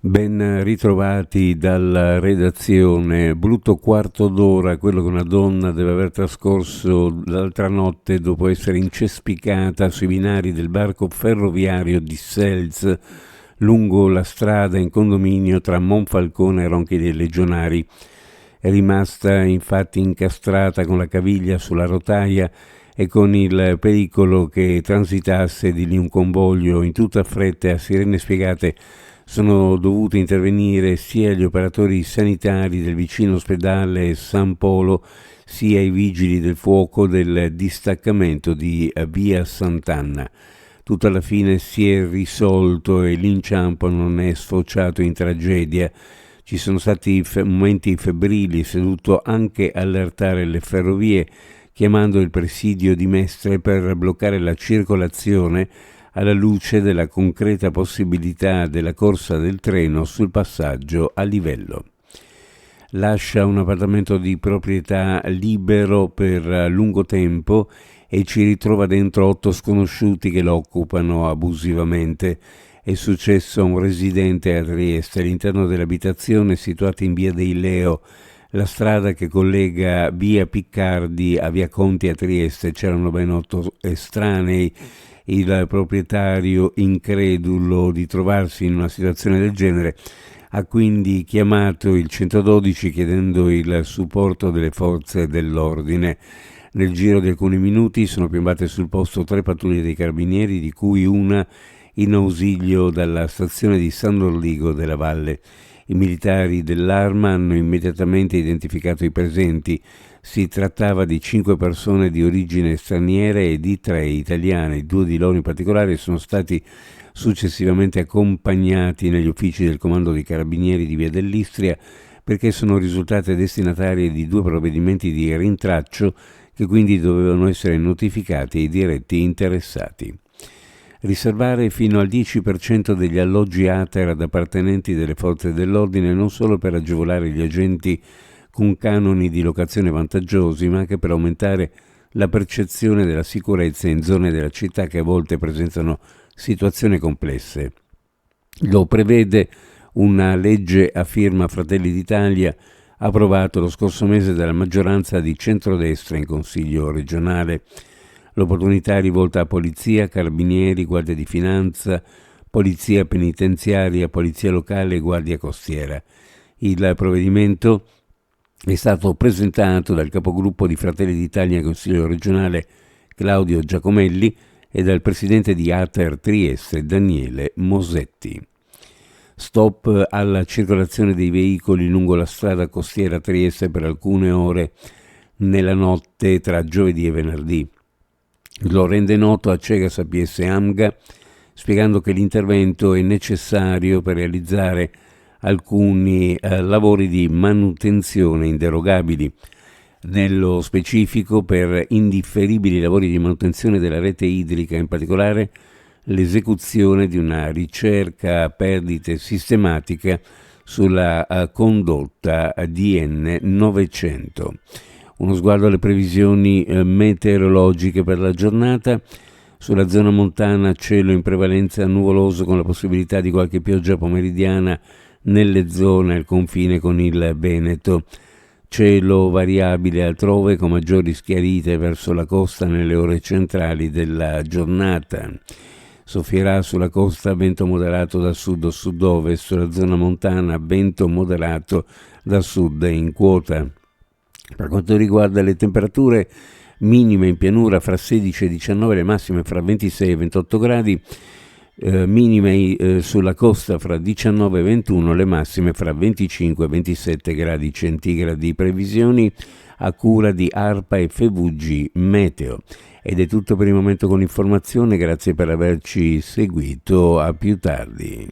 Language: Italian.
Ben ritrovati dalla redazione. Brutto quarto d'ora, quello che una donna deve aver trascorso l'altra notte dopo essere incespicata sui binari del barco ferroviario di Sels lungo la strada in condominio tra Monfalcone e Ronchi dei Legionari. È rimasta infatti incastrata con la caviglia sulla rotaia e con il pericolo che transitasse di lì un convoglio in tutta fretta e a sirene spiegate sono dovuti intervenire sia gli operatori sanitari del vicino ospedale San Polo sia i vigili del fuoco del distaccamento di Via Sant'Anna. Tutto alla fine si è risolto e l'inciampo non è sfociato in tragedia. Ci sono stati momenti febbrili, si è dovuto anche allertare le ferrovie chiamando il presidio di Mestre per bloccare la circolazione alla luce della concreta possibilità della corsa del treno sul passaggio a livello. Lascia un appartamento di proprietà libero per lungo tempo e ci ritrova dentro 8 sconosciuti che lo occupano abusivamente. È successo a un residente a Trieste, all'interno dell'abitazione situata in via dei Leo, la strada che collega via Piccardi a via Conti a Trieste. C'erano ben 8 estranei. Il proprietario, incredulo di trovarsi in una situazione del genere, ha quindi chiamato il 112 chiedendo il supporto delle forze dell'ordine. Nel giro di alcuni minuti sono piombate sul posto 3 pattuglie dei carabinieri, di cui una in ausilio dalla stazione di San Dorligo della Valle. I militari dell'Arma hanno immediatamente identificato i presenti. Si trattava di 5 persone di origine straniera e di 3 italiane. 2 di loro in particolare sono stati successivamente accompagnati negli uffici del comando dei carabinieri di via dell'Istria perché sono risultate destinatarie di 2 provvedimenti di rintraccio che quindi dovevano essere notificati ai diretti interessati. Riservare fino al 10% degli alloggi ATER ad appartenenti delle forze dell'ordine non solo per agevolare gli agenti con canoni di locazione vantaggiosi, ma anche per aumentare la percezione della sicurezza in zone della città che a volte presentano situazioni complesse. Lo prevede una legge a firma Fratelli d'Italia approvato lo scorso mese dalla maggioranza di centrodestra in Consiglio regionale. L'opportunità è rivolta a polizia, carabinieri, guardia di finanza, polizia penitenziaria, polizia locale e guardia costiera. Il provvedimento è stato presentato dal capogruppo di Fratelli d'Italia in Consiglio regionale Claudio Giacomelli e dal presidente di ATER Trieste Daniele Mosetti. Stop alla circolazione dei veicoli lungo la strada costiera Trieste per alcune ore nella notte tra giovedì e venerdì. Lo rende noto a Cega Sapies Amga, spiegando che l'intervento è necessario per realizzare alcuni lavori di manutenzione inderogabili, nello specifico per indifferibili lavori di manutenzione della rete idrica, in particolare l'esecuzione di una ricerca a perdite sistematica sulla condotta DN 900. Uno sguardo alle previsioni meteorologiche per la giornata. Sulla zona montana cielo in prevalenza nuvoloso con la possibilità di qualche pioggia pomeridiana nelle zone al confine con il Veneto. Cielo variabile altrove con maggiori schiarite verso la costa nelle ore centrali della giornata. Soffierà sulla costa vento moderato da sud o sud-ovest, sulla zona montana vento moderato da sud in quota. Per quanto riguarda le temperature minime in pianura fra 16 e 19, le massime fra 26 e 28 gradi, minime sulla costa fra 19 e 21, le massime fra 25 e 27 gradi centigradi. Previsioni a cura di ARPA e FVG Meteo. Ed è tutto per il momento con l'informazione, grazie per averci seguito, a più tardi.